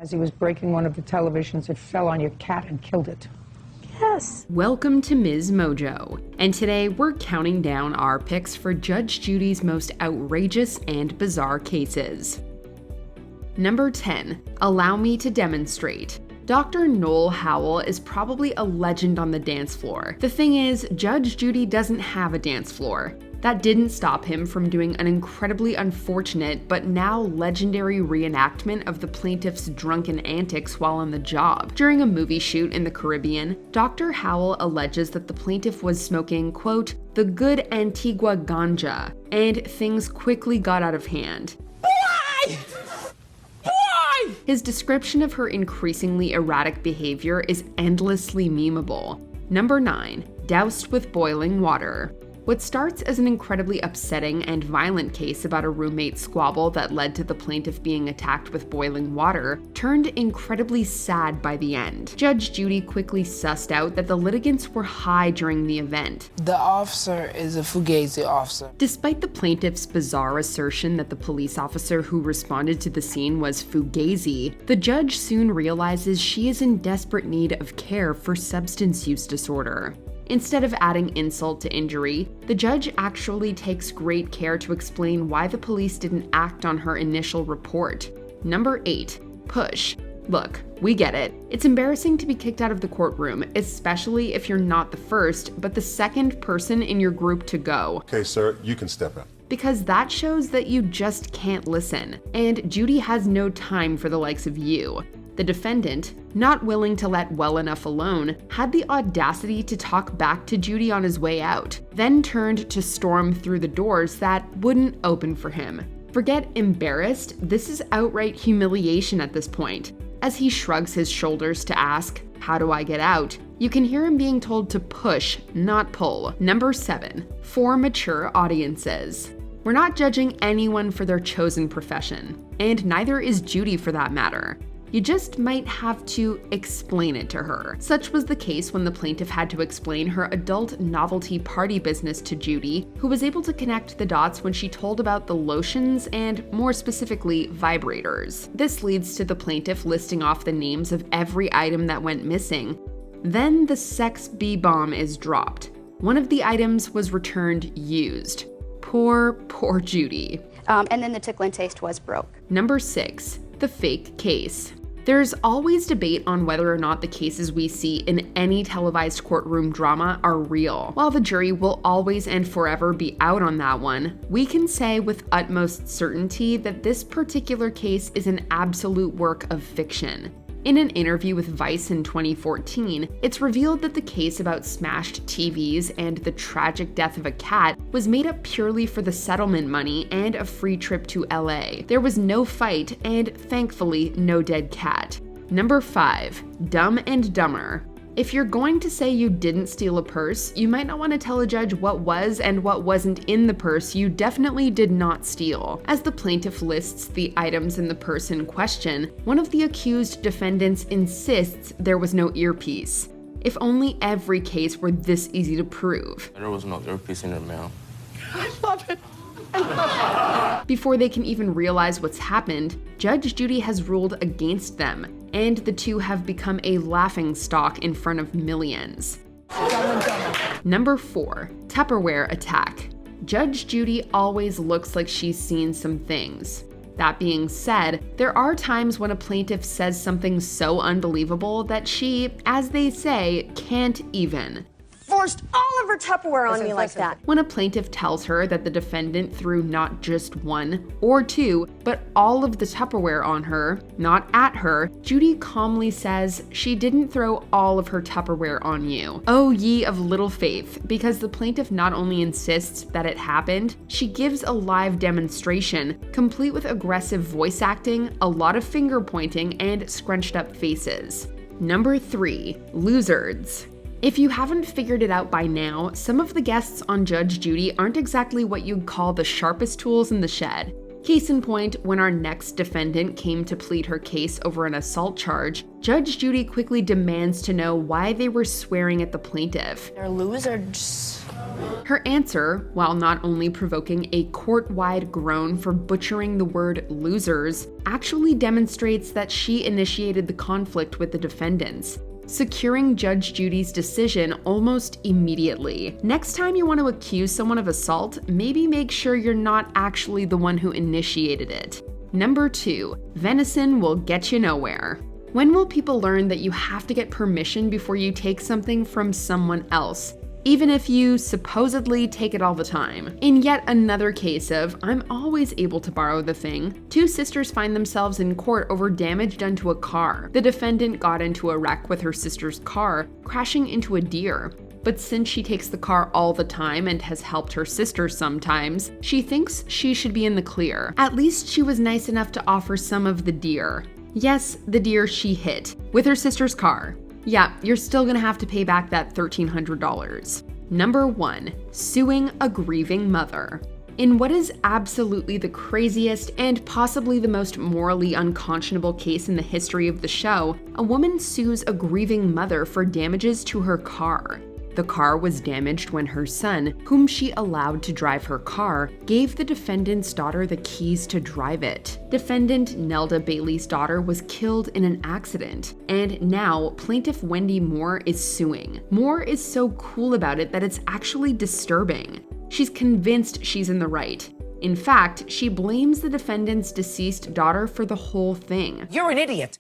As he was breaking one of the televisions, it fell on your cat and killed it. Yes. Welcome to Ms. Mojo, and today we're counting down our picks for Judge Judy's most outrageous and bizarre cases. Number 10. Allow me to demonstrate. Dr. Noel Howell is probably a legend on the dance floor. The thing is, Judge Judy doesn't have a dance floor. That didn't stop him from doing an incredibly unfortunate but now legendary reenactment of the plaintiff's drunken antics while on the job. During a movie shoot in the Caribbean, Dr. Howell alleges that the plaintiff was smoking, quote, the good Antigua ganja, and things quickly got out of hand. Why? Why? His description of her increasingly erratic behavior is endlessly memeable. Number 9. Doused with boiling water. What starts as an incredibly upsetting and violent case about a roommate squabble that led to the plaintiff being attacked with boiling water turned incredibly sad by the end. Judge Judy quickly sussed out that the litigants were high during the event. The officer is a Fugazi officer. Despite the plaintiff's bizarre assertion that the police officer who responded to the scene was Fugazi, the judge soon realizes she is in desperate need of care for substance use disorder. Instead of adding insult to injury, the judge actually takes great care to explain why the police didn't act on her initial report. Number 8. Push. Look, we get it. It's embarrassing to be kicked out of the courtroom, especially if you're not the first, but the second person in your group to go. Okay, sir, you can step in. Because that shows that you just can't listen, and Judy has no time for the likes of you. The defendant, not willing to let well enough alone, had the audacity to talk back to Judy on his way out, then turned to storm through the doors that wouldn't open for him. Forget embarrassed, this is outright humiliation at this point. As he shrugs his shoulders to ask, "How do I get out?" you can hear him being told to push, not pull. Number 7. For mature audiences. We're not judging anyone for their chosen profession, and neither is Judy for that matter. You just might have to explain it to her. Such was the case when the plaintiff had to explain her adult novelty party business to Judy, who was able to connect the dots when she told about the lotions and, more specifically, vibrators. This leads to the plaintiff listing off the names of every item that went missing. Then the sex bee-bomb is dropped. One of the items was returned used. Poor Judy. And then the tickle and taste was broke. Number 6. The fake case. There's always debate on whether or not the cases we see in any televised courtroom drama are real. While the jury will always and forever be out on that one, we can say with utmost certainty that this particular case is an absolute work of fiction. In an interview with Vice in 2014, it's revealed that the case about smashed TVs and the tragic death of a cat was made up purely for the settlement money and a free trip to LA. There was no fight and, thankfully, no dead cat. Number 5. Dumb and Dumber. If you're going to say you didn't steal a purse, you might not want to tell a judge what was and what wasn't in the purse you definitely did not steal. As the plaintiff lists the items in the purse in question, one of the accused defendants insists there was no earpiece. If only every case were this easy to prove. There was no earpiece in her mouth. I love it. Before they can even realize what's happened, Judge Judy has ruled against them, and the two have become a laughingstock in front of millions. Number 4. Tupperware attack. Judge Judy always looks like she's seen some things. That being said, there are times when a plaintiff says something so unbelievable that she, as they say, can't even. Forced all of her Tupperware on me like that. When a plaintiff tells her that the defendant threw not just 1 or 2, but all of the Tupperware on her, not at her, Judy calmly says she didn't throw all of her Tupperware on you. Oh ye of little faith, because the plaintiff not only insists that it happened, she gives a live demonstration, complete with aggressive voice acting, a lot of finger pointing, and scrunched up faces. Number 3. Losers. If you haven't figured it out by now, some of the guests on Judge Judy aren't exactly what you'd call the sharpest tools in the shed. Case in point, when our next defendant came to plead her case over an assault charge, Judge Judy quickly demands to know why they were swearing at the plaintiff. They're losers. Her answer, while not only provoking a court-wide groan for butchering the word losers, actually demonstrates that she initiated the conflict with the defendants, securing Judge Judy's decision almost immediately. Next time you want to accuse someone of assault, maybe make sure you're not actually the one who initiated it. Number 2, venison will get you nowhere. When will people learn that you have to get permission before you take something from someone else, even if you supposedly take it all the time? In yet another case of I'm always able to borrow the thing, 2 sisters find themselves in court over damage done to a car. The defendant got into a wreck with her sister's car, crashing into a deer. But since she takes the car all the time and has helped her sister sometimes, she thinks she should be in the clear. At least she was nice enough to offer some of the deer. Yes, the deer she hit with her sister's car. Yeah, you're still gonna have to pay back that $1,300. Number 1, suing a grieving mother. In what is absolutely the craziest and possibly the most morally unconscionable case in the history of the show, a woman sues a grieving mother for damages to her car. The car was damaged when her son, whom she allowed to drive her car, gave the defendant's daughter the keys to drive it. Defendant Nelda Bailey's daughter was killed in an accident, and now plaintiff Wendy Moore is suing. Moore is so cool about it that it's actually disturbing. She's convinced she's in the right. In fact, she blames the defendant's deceased daughter for the whole thing. You're an idiot.